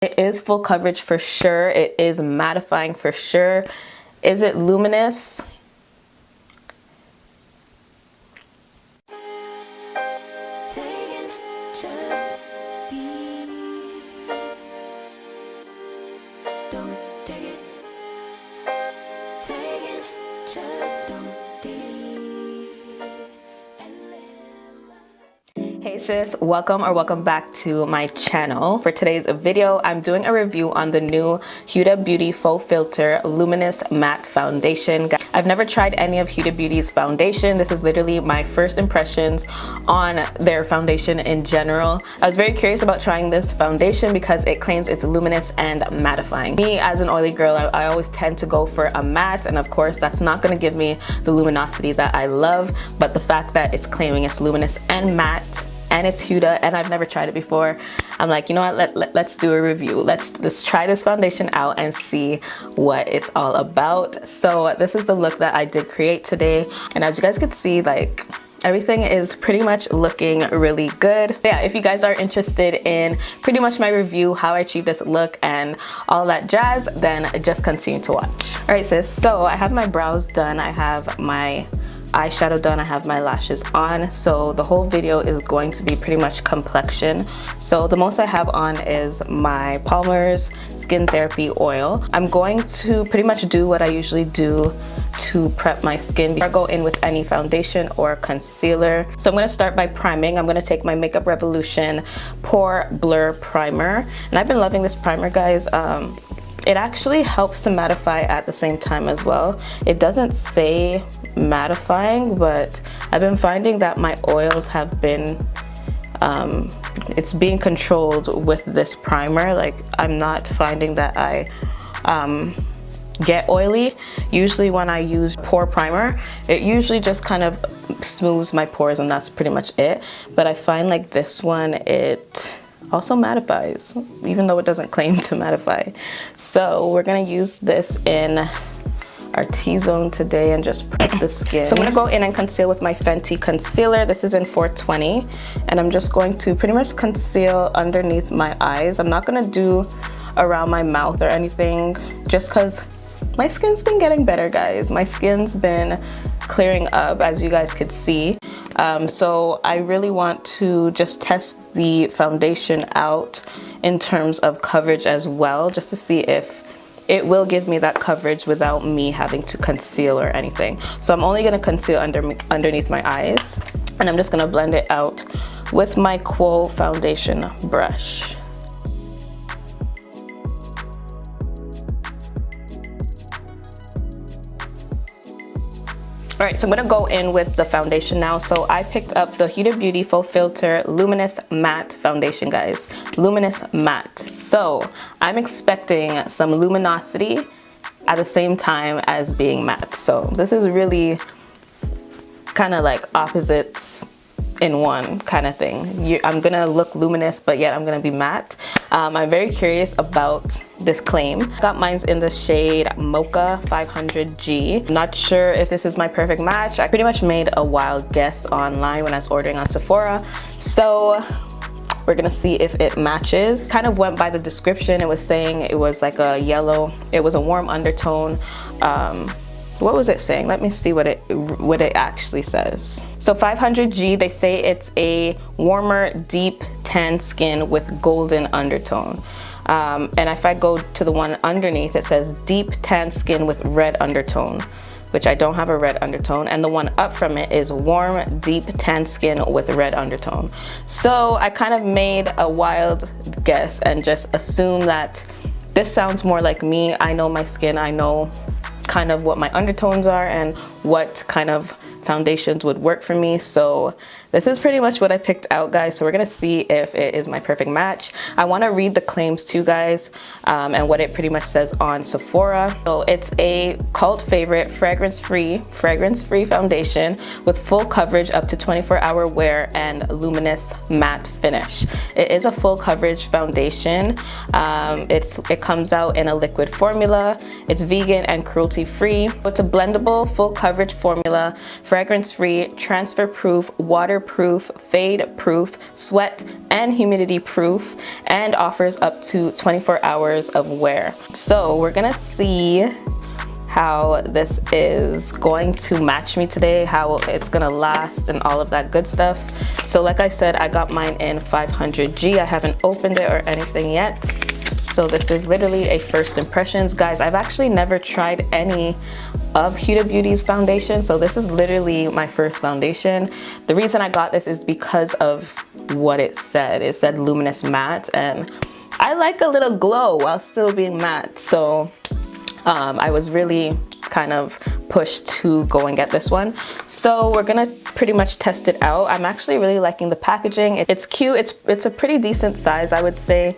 It is full coverage for sure. It is mattifying for sure. Is it luminous? Hey sis, welcome back to my channel. For today's video, I'm doing a review on the new Huda Beauty Faux Filter Luminous Matte Foundation. I've never tried any of Huda Beauty's foundation. This is literally my first impressions on their foundation in general. I was very curious about trying this foundation because it claims it's luminous and mattifying. Me, as an oily girl, I always tend to go for a matte, and of course that's not going to give me the luminosity that I love, but the fact that it's claiming it's luminous and matte, and it's Huda, and I've never tried it before, I'm like, you know what, let's do a review. Let's try this foundation out and see what it's all about. So this is the look that I did create today, and as you guys can see, like, everything is pretty much looking really good. Yeah, if you guys are interested in pretty much my review, how I achieved this look and all that jazz, then just continue to watch. All right sis, so I have my brows done, I have my eyeshadow done, I have my lashes on, so the whole video is going to be pretty much complexion. So the most I have on is my Palmer's Skin Therapy Oil. I'm going to pretty much do what I usually do to prep my skin before I go in with any foundation or concealer. So I'm going to start by priming. I'm going to take my Makeup Revolution Pore Blur Primer, and I've been loving this primer, guys. It actually helps to mattify at the same time as well. It doesn't say mattifying, but I've been finding that my oils have been, it's being controlled with this primer. Like, I'm not finding that I get oily. Usually when I use pore primer, it usually just kind of smooths my pores, and that's pretty much it. But I find like this one, it also mattifies, even though it doesn't claim to mattify. So we're gonna use this in our T-zone today and just prep the skin. So I'm gonna go in and conceal with my Fenty concealer. This is in 420, and I'm just going to pretty much conceal underneath my eyes. I'm not gonna do around my mouth or anything, just because my skin's been getting better, guys. My skin's been clearing up, as you guys could see. So I really want to just test the foundation out in terms of coverage as well, just to see if it will give me that coverage without me having to conceal or anything. So I'm only gonna conceal underneath my eyes, and I'm just gonna blend it out with my Quo foundation brush. All right, so I'm gonna go in with the foundation now. So I picked up the Huda Beauty Faux Filter Luminous Matte Foundation, guys. Luminous Matte. So I'm expecting some luminosity at the same time as being matte. So this is really kind of like opposites in one kind of thing. I'm gonna look luminous, but yet I'm gonna be matte. I'm very curious about this claim. Got mine's in the shade Mocha 500G. Not sure if this is my perfect match. I pretty much made a wild guess online when I was ordering on Sephora. So we're gonna see if it matches. Kind of went by the description. It was saying it was like a yellow, it was a warm undertone. What was it saying? Let me see what it actually says. So 500G, they say it's a warmer, deep tan skin with golden undertone. And if I go to the one underneath, it says deep tan skin with red undertone, which I don't have a red undertone. And the one up from it is warm, deep tan skin with red undertone. So I kind of made a wild guess and just assumed that this sounds more like me. I know my skin, I know kind of what my undertones are and what kind of foundations would work for me. So this is pretty much what I picked out, guys. So we're gonna see if it is my perfect match. I want to read the claims too, guys, and what it pretty much says on Sephora. So it's a cult favorite, fragrance-free foundation with full coverage up to 24-hour wear and luminous matte finish. It is a full coverage foundation. It comes out in a liquid formula. It's vegan and cruelty-free. It's a blendable, full coverage formula, fragrance-free, transfer-proof, water waterproof, fade proof, sweat and humidity proof, and offers up to 24 hours of wear. So we're gonna see how this is going to match me today, how it's gonna last and all of that good stuff. So like I said, I got mine in 500G. I haven't opened it or anything yet. So this is literally a first impressions. Guys, I've actually never tried any of Huda Beauty's foundation. So this is literally my first foundation. The reason I got this is because of what it said. It said luminous matte, and I like a little glow while still being matte. So I was really kind of pushed to go and get this one. So we're gonna pretty much test it out. I'm actually really liking the packaging. It's cute. It's a pretty decent size, I would say.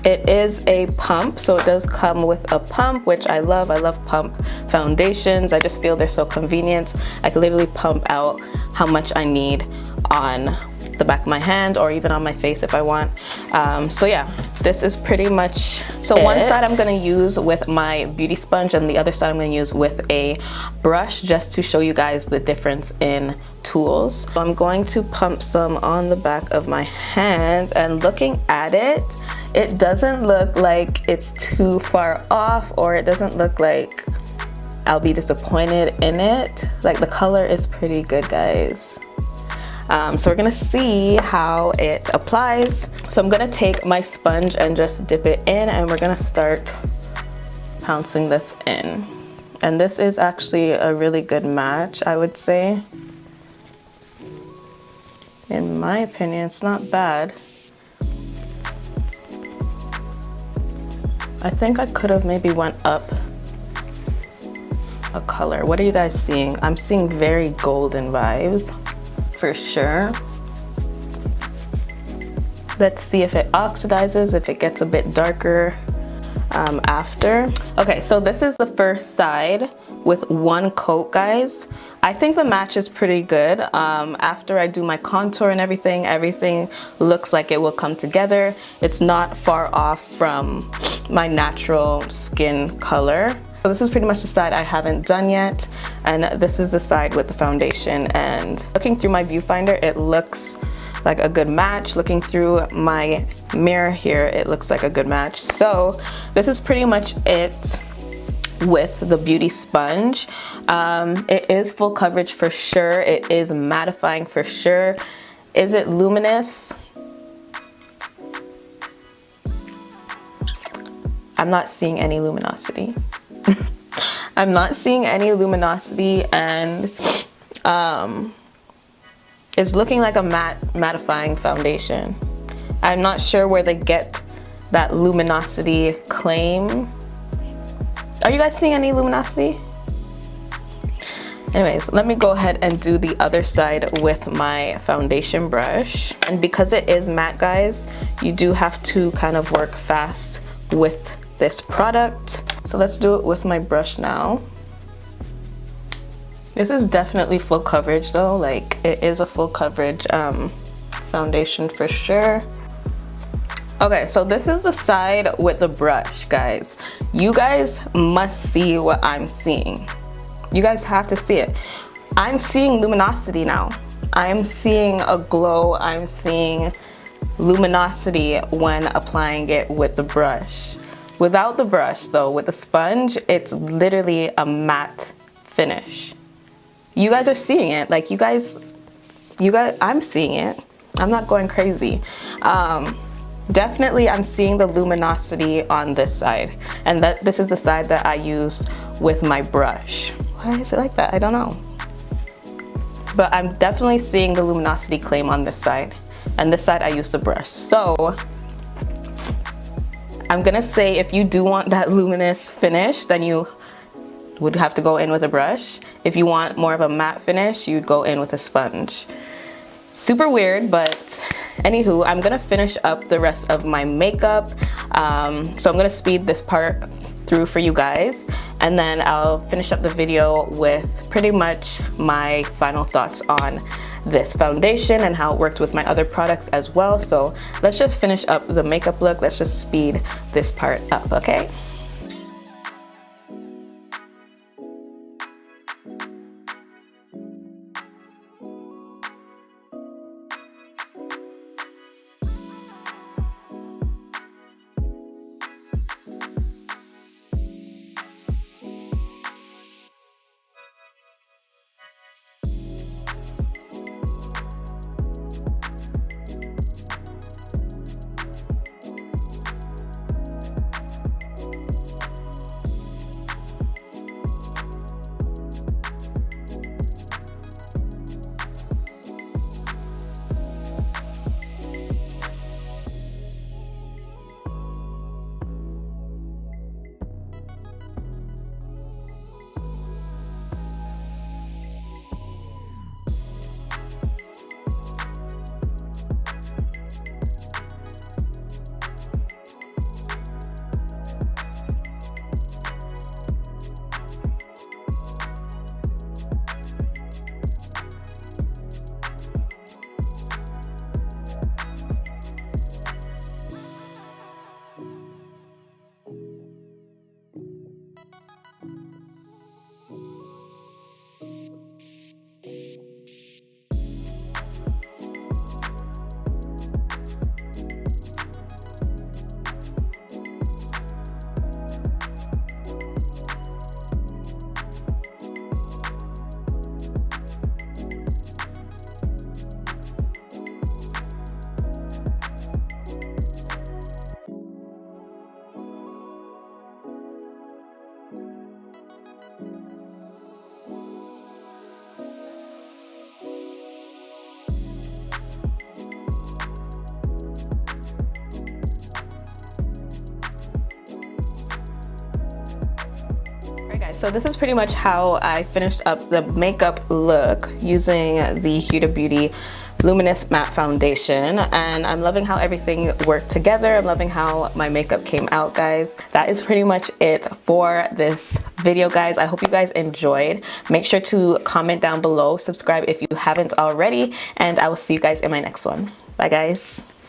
It is a pump, so it does come with a pump, which I love. I love pump foundations. I just feel they're so convenient. I can literally pump out how much I need on the back of my hand or even on my face if I want. So yeah, this is pretty much one side I'm gonna use with my beauty sponge and the other side I'm gonna use with a brush, just to show you guys the difference in tools. So I'm going to pump some on the back of my hands, and looking at it, it doesn't look like it's too far off, or it doesn't look like I'll be disappointed in it. Like, the color is pretty good, guys. So we're gonna see how it applies. So I'm gonna take my sponge and just dip it in, and we're gonna start pouncing this in. And this is actually a really good match, I would say. In my opinion, it's not bad. I think I could have maybe went up a color. What are you guys seeing? I'm seeing very golden vibes for sure. Let's see if it oxidizes, if it gets a bit darker after. Okay, so this is the first side with one coat, guys. I think the match is pretty good. After I do my contour and everything looks like it will come together. It's not far off from my natural skin color. So this is pretty much the side I haven't done yet, and this is the side with the foundation. And looking through my viewfinder, it looks like a good match. Looking through my mirror here, it looks like a good match. So this is pretty much it with the beauty sponge. It is full coverage for sure. It is mattifying for sure. Is it luminous? I'm not seeing any luminosity. I'm not seeing any luminosity, and it's looking like a mattifying foundation. I'm not sure where they get that luminosity claim. Are you guys seeing any luminosity? Anyways, let me go ahead and do the other side with my foundation brush. And because it is matte, guys, you do have to kind of work fast with this product. So let's do it with my brush now. This is definitely full coverage though. Like, it is a full coverage foundation for sure. Okay, so this is the side with the brush, guys. You guys must see what I'm seeing. You guys have to see it. I'm seeing luminosity now. I'm seeing a glow. I'm seeing luminosity when applying it with the brush. Without the brush though, with the sponge, it's literally a matte finish. You guys are seeing it. Like, you guys, I'm seeing it. I'm not going crazy. Definitely I'm seeing the luminosity on this side, and this is the side that I used with my brush. Why is it like that? I don't know. But I'm definitely seeing the luminosity claim on this side, and this side I used the brush. So I'm gonna say, if you do want that luminous finish, then you would have to go in with a brush. If you want more of a matte finish, you'd go in with a sponge. Super weird, but anywho, I'm gonna finish up the rest of my makeup. So I'm gonna speed this part through for you guys, and then I'll finish up the video with pretty much my final thoughts on this foundation and how it worked with my other products as well. So let's just finish up the makeup look. Let's just speed this part up, okay? so this is pretty much how I finished up the makeup look using the Huda Beauty Luminous Matte Foundation, and I'm loving how everything worked together. I'm loving how my makeup came out, guys. That is pretty much it for this video, guys. I hope you guys enjoyed. Make sure to comment down below, subscribe if you haven't already, and I will see you guys in my next one. Bye, guys.